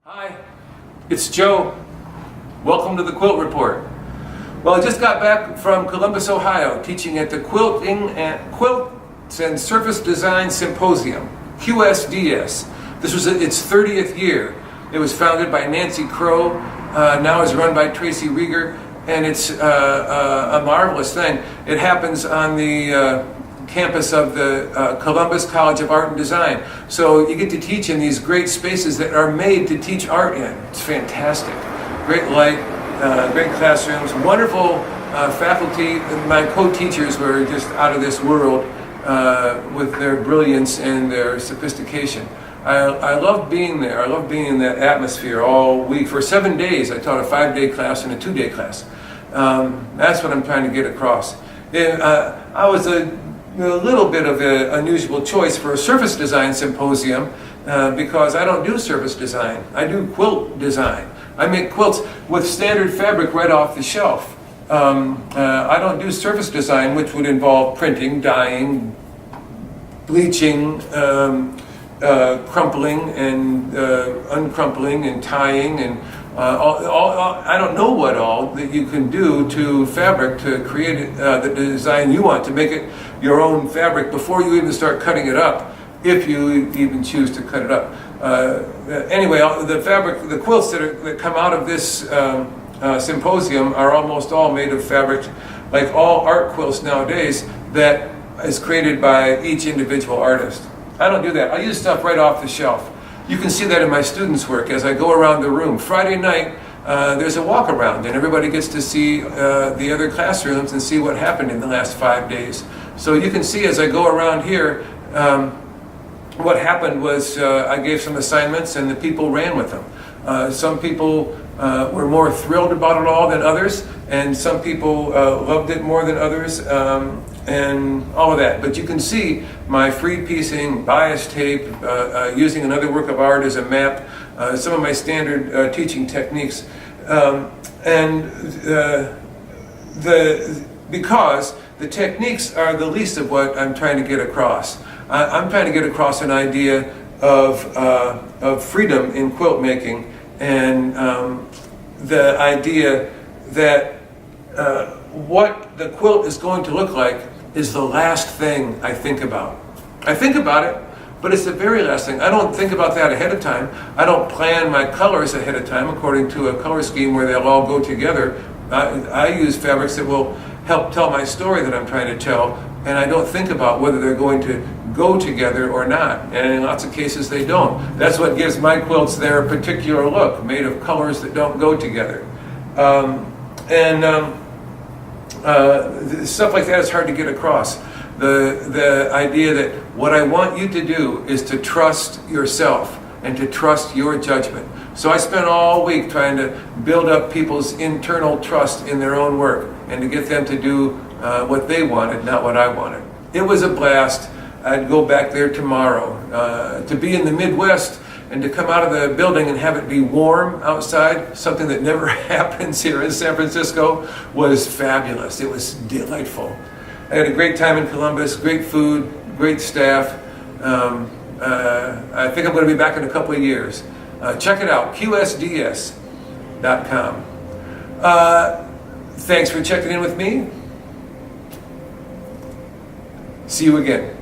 Hi, it's Joe. Welcome to the Quilt Report. Well, I just got back from Columbus, Ohio, teaching at the Quilts and Surface Design Symposium, QSDS. This was its 30th year. It was founded by Nancy Crow, now is run by Tracy Rieger, and it's a marvelous thing. It happens on the campus of the Columbus College of Art and Design. So you get to teach in these great spaces that are made to teach art in. It's fantastic. Great light, great classrooms, wonderful faculty. My co-teachers were just out of this world with their brilliance and their sophistication. I love being there. I love being in that atmosphere all week. For 7 days, I taught a 5-day class and a 2-day class. That's what I'm trying to get across. I was a little bit of an unusual choice for a surface design symposium because I don't do surface design. I do quilt design. I make quilts with standard fabric right off the shelf. I don't do surface design, which would involve printing, dyeing, bleaching, crumpling and uncrumpling and tying and I don't know what all that you can do to fabric to create the design you want, to make it your own fabric before you even start cutting it up, if you even choose to cut it up. Anyway, the quilts that come out of this symposium are almost all made of fabric, like all art quilts nowadays, that is created by each individual artist. I don't do that. I use stuff right off the shelf. You can see that in my students' work as I go around the room. Friday night, there's a walk around, and everybody gets to see the other classrooms and see what happened in the last 5 days. So you can see as I go around here, what happened was I gave some assignments and the people ran with them. Some people were more thrilled about it all than others, and some people loved it more than others, and all of that. But you can see my free piecing, bias tape, using another work of art as a map, some of my standard teaching techniques, because the techniques are the least of what I'm trying to get across. I'm trying to get across an idea of freedom in quilt making, and the idea that what the quilt is going to look like is the last thing I think about. I think about it, but it's the very last thing. I don't think about that ahead of time. I don't plan my colors ahead of time according to a color scheme where they'll all go together. I use fabrics that will help tell my story that I'm trying to tell, and I don't think about whether they're going to go together or not. And in lots of cases they don't. That's what gives my quilts their particular look, made of colors that don't go together. Stuff like that is hard to get across. The idea that what I want you to do is to trust yourself and to trust your judgment. So I spent all week trying to build up people's internal trust in their own work and to get them to do what they wanted, not what I wanted. It was a blast. I'd go back there tomorrow. To be in the Midwest and to come out of the building and have it be warm outside, something that never happens here in San Francisco, was fabulous. It was delightful. I had a great time in Columbus, great food, great staff. I think I'm going to be back in a couple of years. Check it out, qsds.com. Thanks for checking in with me. See you again.